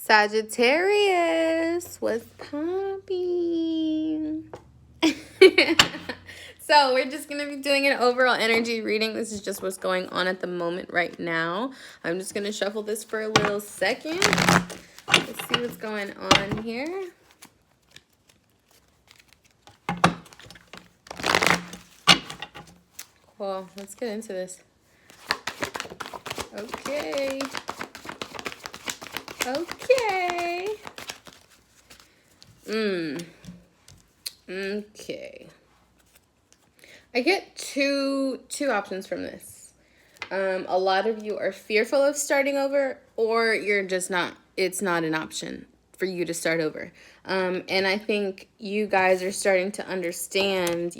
Sagittarius, what's popping? So we're just going to be doing an overall energy reading. This is just what's going on at the moment right now. I'm just going to shuffle this for a little second. Let's see what's going on here. Cool. Let's get into this. Okay. Okay. I get two options from this. A lot of you are fearful of starting over, or you're just not, it's not an option for you to start over. And I think you guys are starting to understand,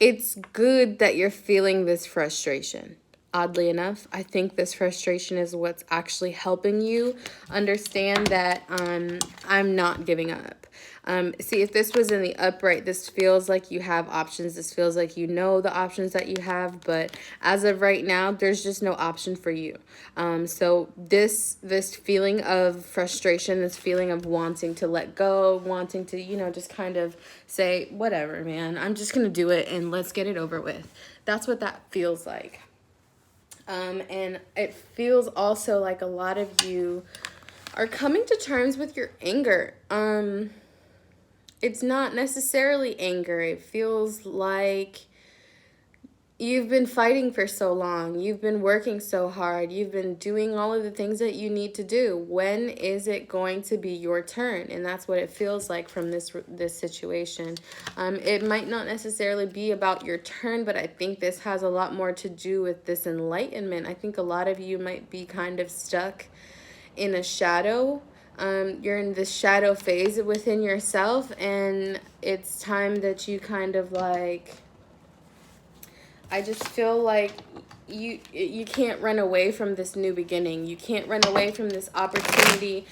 it's good that you're feeling this frustration. Oddly enough, I think this frustration is what's actually helping you understand that I'm not giving up. See, if this was in the upright, this feels like you have options. This feels like you know the options that you have, but as of right now, there's just no option for you. So this feeling of frustration, this feeling of wanting to let go, wanting to, just kind of say, whatever, man, I'm just going to do it and let's get it over with. That's what that feels like. And it feels also like a lot of you are coming to terms with your anger. It's not necessarily anger. It feels like you've been fighting for so long. You've been working so hard. You've been doing all of the things that you need to do. When is it going to be your turn? And that's what it feels like from this situation. It might not necessarily be about your turn, but I think this has a lot more to do with this enlightenment. I think a lot of you might be kind of stuck in a shadow. You're in this shadow phase within yourself, and it's time that you kind of like, I just feel like you can't run away from this new beginning. You can't run away from this opportunity.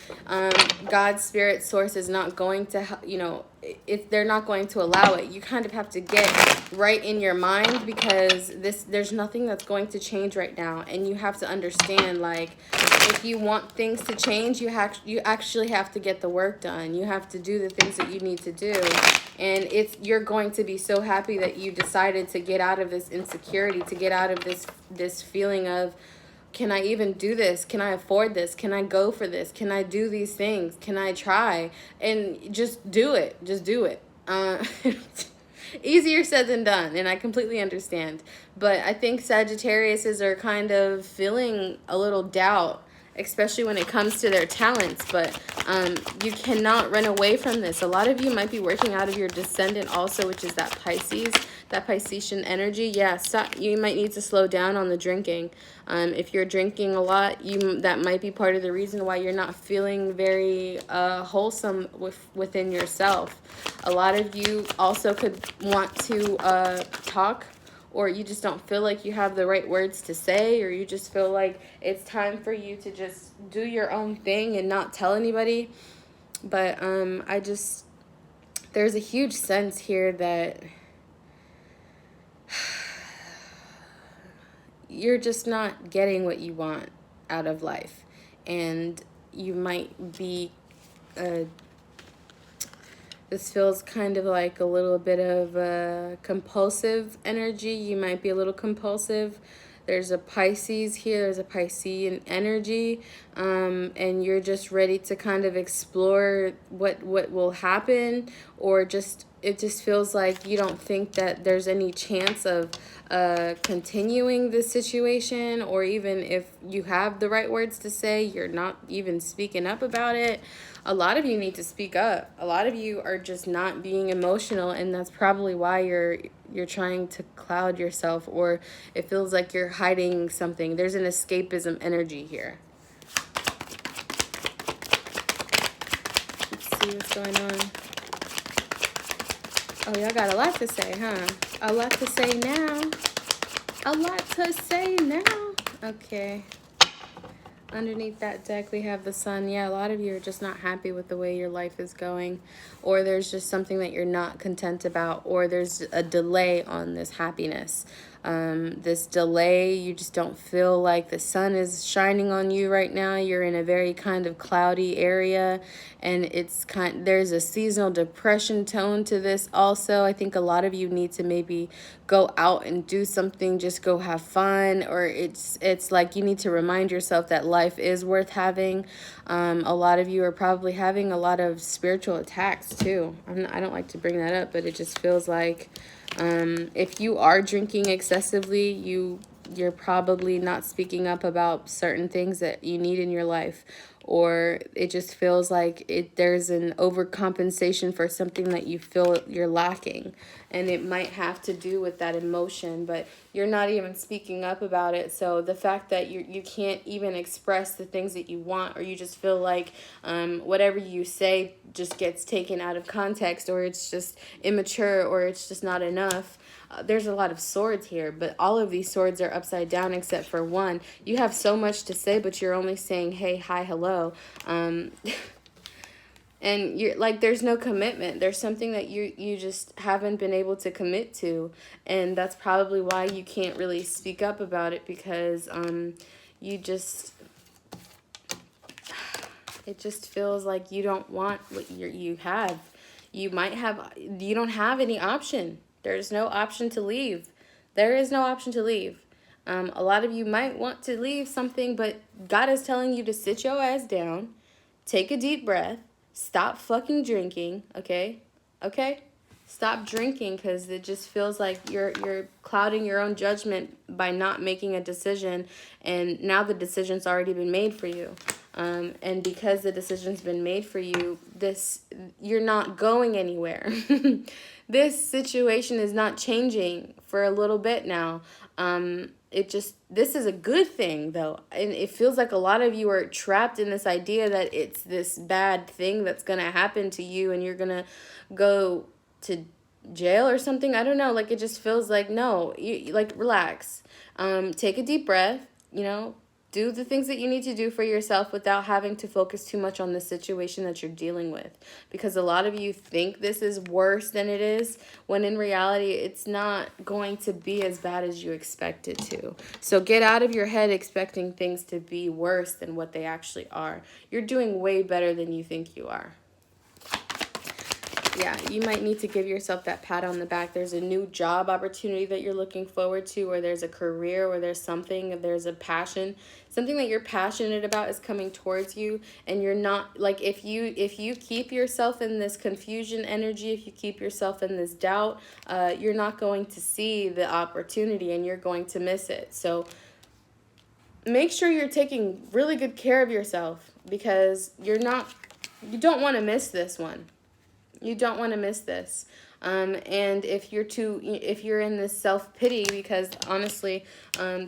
God's spirit source is not going to, if they're not going to allow it. You kind of have to get right in your mind, because there's nothing that's going to change right now. And you have to understand, like, if you want things to change, you actually have to get the work done. You have to do the things that you need to do. And you're going to be so happy that you decided to get out of this insecurity, to get out of this feeling of, can I even do this? Can I afford this? Can I go for this? Can I do these things? Can I try? And just do it. Just do it. Easier said than done, and I completely understand. But I think Sagittariuses are kind of feeling a little doubt, especially when it comes to their talents. But you cannot run away from this. A lot of you might be working out of your descendant also, which is that Pisces, that Piscean energy. Yeah, you might need to slow down on the drinking. If you're drinking a lot, that might be part of the reason why you're not feeling very wholesome within yourself. A lot of you also could want to talk, or you just don't feel like you have the right words to say, or you just feel like it's time for you to just do your own thing and not tell anybody. But there's a huge sense here that you're just not getting what you want out of life. And you might be, this feels kind of like a little bit of a compulsive energy. You might be a little compulsive. There's a Pisces here. There's a Piscean energy. And you're just ready to kind of explore what will happen, or it just feels like you don't think that there's any chance of continuing this situation, or even if you have the right words to say, you're not even speaking up about it. A lot of you need to speak up. A lot of you are just not being emotional, and that's probably why you're trying to cloud yourself, or it feels like you're hiding something. There's an escapism energy here. Let's see what's going on. Oh, y'all got a lot to say, huh? A lot to say now. A lot to say now. Okay. Underneath that deck, we have the Sun. Yeah, a lot of you are just not happy with the way your life is going, or there's just something that you're not content about, or there's a delay on this happiness. this delay. You just don't feel like the sun is shining on you right now. You're in a very kind of cloudy area, and there's a seasonal depression tone to this also. I think a lot of you need to maybe go out and do something, just go have fun, or it's like you need to remind yourself that life is worth having. A lot of you are probably having a lot of spiritual attacks too. I don't like to bring that up, but it just feels like if you are drinking excessively, you're probably not speaking up about certain things that you need in your life, or it just feels like there's an overcompensation for something that you feel you're lacking, and it might have to do with that emotion, but you're not even speaking up about it. So the fact that you can't even express the things that you want, or you just feel like whatever you say just gets taken out of context, or it's just immature, or it's just not enough. There's a lot of swords here, but all of these swords are upside down except for one. You have so much to say, but you're only saying hey, hi, hello. And you're like, there's no commitment. There's something that you just haven't been able to commit to, and that's probably why you can't really speak up about it, because you just it just feels like you don't want what you have. You don't have any option. There's no option to leave. There is no option to leave. A lot of you might want to leave something, but God is telling you to sit your ass down, take a deep breath, stop fucking drinking, okay? Okay? Stop drinking, because it just feels like you're clouding your own judgment by not making a decision, and now the decision's already been made for you. And because the decision's been made for you, you're not going anywhere. This situation is not changing for a little bit now. This is a good thing though. And it feels like a lot of you are trapped in this idea that it's this bad thing that's going to happen to you, and you're going to go to jail or something. I don't know. Like, it just feels like, no, like, relax. Take a deep breath, do the things that you need to do for yourself without having to focus too much on the situation that you're dealing with. Because a lot of you think this is worse than it is, when in reality, it's not going to be as bad as you expect it to. So get out of your head expecting things to be worse than what they actually are. You're doing way better than you think you are. Yeah, you might need to give yourself that pat on the back. There's a new job opportunity that you're looking forward to, or there's a career, or there's there's a passion. Something that you're passionate about is coming towards you, and you're not, like, if you keep yourself in this confusion energy, if you keep yourself in this doubt, you're not going to see the opportunity, and you're going to miss it. So make sure you're taking really good care of yourself, because you don't want to miss this one. You don't want to miss this. And if you're in this self-pity, because honestly,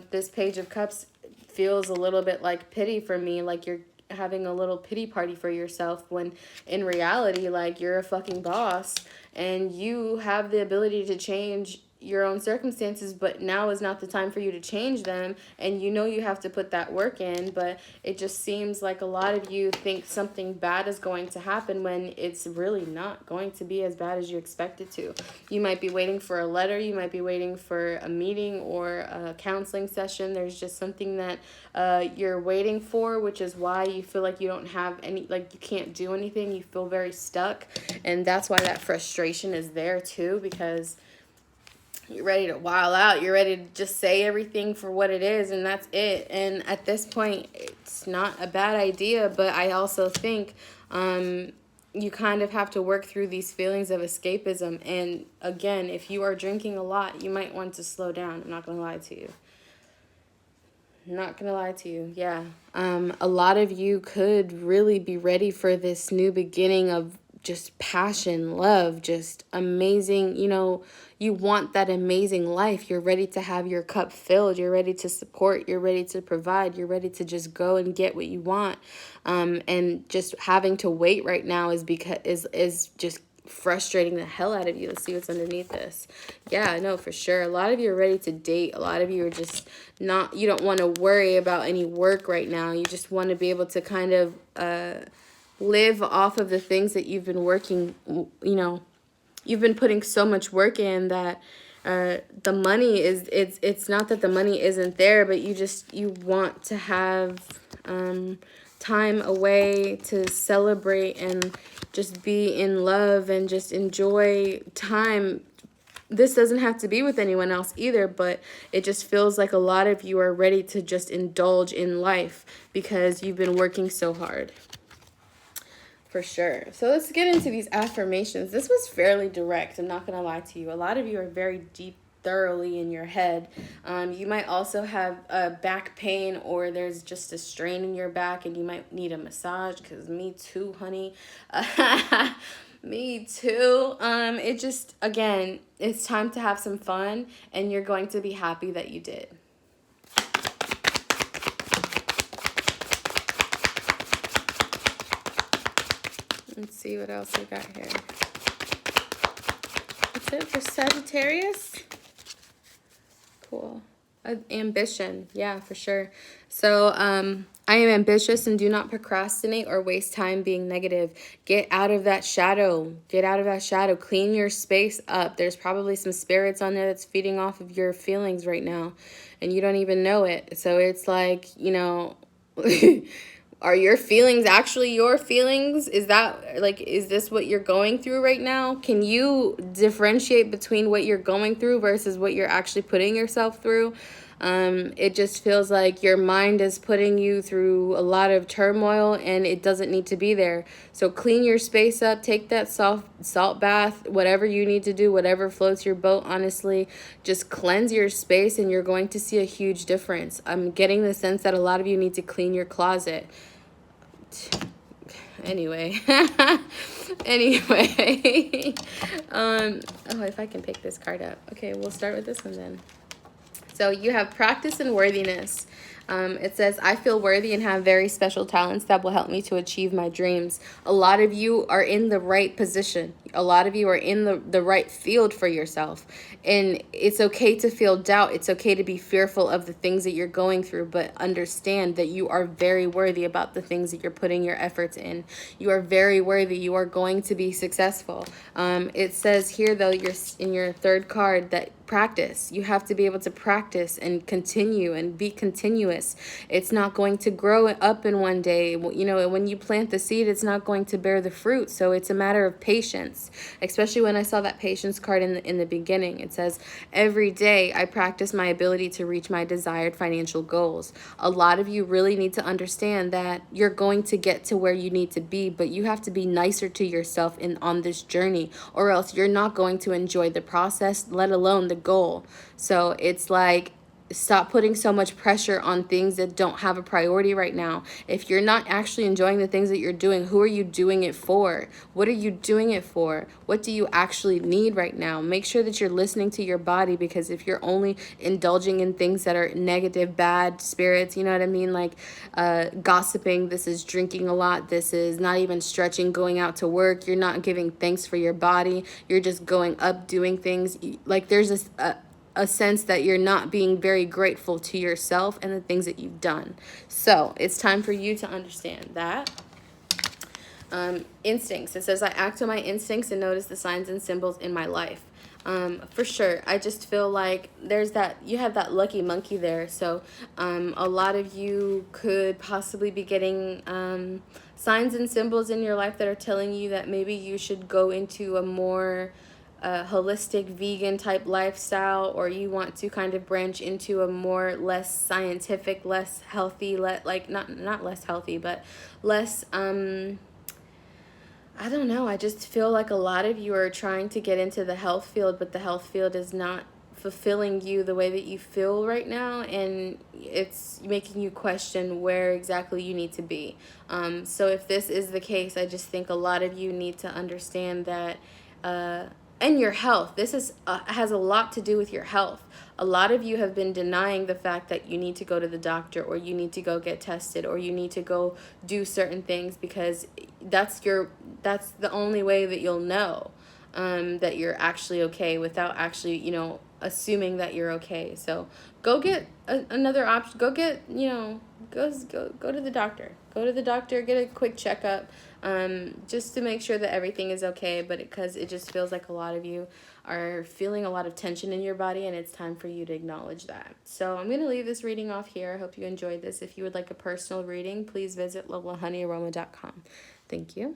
this Page of Cups feels a little bit like pity for me, like you're having a little pity party for yourself, when in reality, like, you're a fucking boss, and you have the ability to change your own circumstances, but now is not the time for you to change them, and you have to put that work in. But it just seems like a lot of you think something bad is going to happen, when it's really not going to be as bad as you expect it to. You might be waiting for a letter, you might be waiting for a meeting or a counseling session. There's just something that you're waiting for, which is why you feel like you don't have any, like, you can't do anything. You feel very stuck, and that's why that frustration is there too, because you're ready to wild out. You're ready to just say everything for what it is, and that's it. And at this point, it's not a bad idea, but I also think you kind of have to work through these feelings of escapism. And again, if you are drinking a lot, you might want to slow down. I'm not going to lie to you. Yeah. A lot of you could really be ready for this new beginning of just passion, love, just amazing. You want that amazing life. You're ready to have your cup filled. You're ready to support. You're ready to provide. You're ready to just go and get what you want. And just having to wait right now is just frustrating the hell out of you. Let's see what's underneath this. Yeah, no, for sure. A lot of you are ready to date. A lot of you are just you don't want to worry about any work right now. You just want to be able to kind of live off of the things that you've been working, you've been putting so much work in, that The money is, it's not that the money isn't there, but you want to have time away to celebrate and just be in love and just enjoy time. This doesn't have to be with anyone else either, but it just feels like a lot of you are ready to just indulge in life because you've been working so hard. For sure. So let's get into these affirmations. This was fairly direct. I'm not going to lie to you. A lot of you are very deep, thoroughly in your head. You might also have back pain, or there's just a strain in your back and you might need a massage, because me too, honey. Me too. It just, again, it's time to have some fun and you're going to be happy that you did. Let's see what else we got here. That's it for Sagittarius. Cool. Ambition. Yeah, for sure. So, I am ambitious and do not procrastinate or waste time being negative. Get out of that shadow. Get out of that shadow. Clean your space up. There's probably some spirits on there that's feeding off of your feelings right now, and you don't even know it. So it's like, are your feelings actually your feelings? Is this what you're going through right now? Can you differentiate between what you're going through versus what you're actually putting yourself through? It just feels like your mind is putting you through a lot of turmoil and it doesn't need to be there. So clean your space up, take that salt bath, whatever you need to do, whatever floats your boat, honestly, just cleanse your space and you're going to see a huge difference. I'm getting the sense that a lot of you need to clean your closet. Anyway. If I can pick this card up. Okay, we'll start with this one then. So you have practice and worthiness. It says, I feel worthy and have very special talents that will help me to achieve my dreams. A lot of you are in the right position. A lot of you are in the right field for yourself. And it's okay to feel doubt. It's okay to be fearful of the things that you're going through, but understand that you are very worthy about the things that you're putting your efforts in. You are very worthy. You are going to be successful. It says here, though, you're in your third card, that practice. You have to be able to practice and continue and be continuous. It's not going to grow up in one day. When you plant the seed, it's not going to bear the fruit. So it's a matter of patience, especially when I saw that patience card in the beginning. It says, every day I practice my ability to reach my desired financial goals. A lot of you really need to understand that you're going to get to where you need to be, but you have to be nicer to yourself on this journey, or else you're not going to enjoy the process, let alone the goal. So it's like, stop putting so much pressure on things that don't have a priority right now. If you're not actually enjoying the things that you're doing, who are you doing it for? What are you doing it for? What do you actually need right now? Make sure that you're listening to your body, because if you're only indulging in things that are negative, bad spirits, you know what I mean? Like gossiping, this is drinking a lot, this is not even stretching, going out to work, you're not giving thanks for your body, you're just going up, doing things. Like there's a sense that you're not being very grateful to yourself and the things that you've done. So it's time for you to understand that. Instincts. It says, I act on my instincts and notice the signs and symbols in my life. For sure. I just feel like you have that lucky monkey there. So a lot of you could possibly be getting signs and symbols in your life that are telling you that maybe you should go into a more holistic vegan type lifestyle, or you want to kind of branch into a more less scientific, less healthy, not less healthy, but less I don't know. I just feel like a lot of you are trying to get into the health field, but the health field is not fulfilling you the way that you feel right now, and it's making you question where exactly you need to be. So if this is the case, I just think a lot of you need to understand that and your health. This has a lot to do with your health. A lot of you have been denying the fact that you need to go to the doctor, or you need to go get tested, or you need to go do certain things, because that's the only way that you'll know that you're actually okay, without actually, assuming that you're okay. So go get another option. Go get, go to the doctor. Go to the doctor, get a quick checkup, just to make sure that everything is okay. But because it just feels like a lot of you are feeling a lot of tension in your body, and it's time for you to acknowledge that. So I'm going to leave this reading off here. I hope you enjoyed this. If you would like a personal reading, please visit lovelyhoneyaroma.com. Thank you.